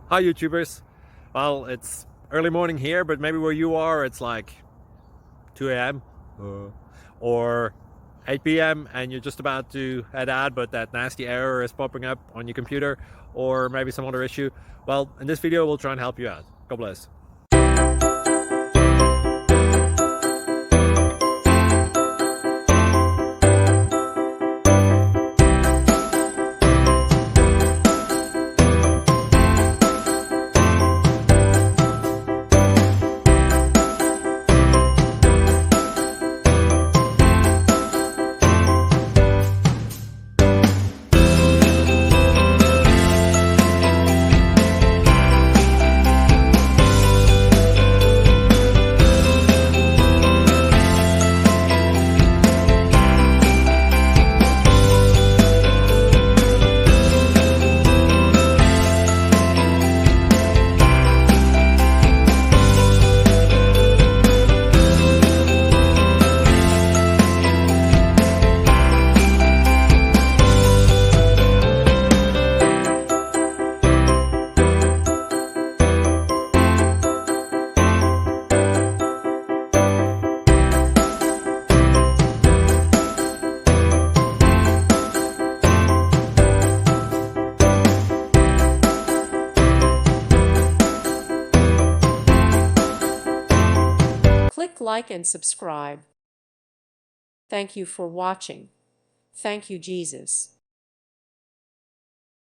Hi YouTubers. Well, it's early morning here, but maybe where you are it's like 2 a.m. Or 8 p.m. and you're just about to head out, but that nasty error is popping up on your computer, or maybe some other issue. Well, in this video we'll try and help you out. God bless. Click like and subscribe. Thank you for watching. Thank you, Jesus.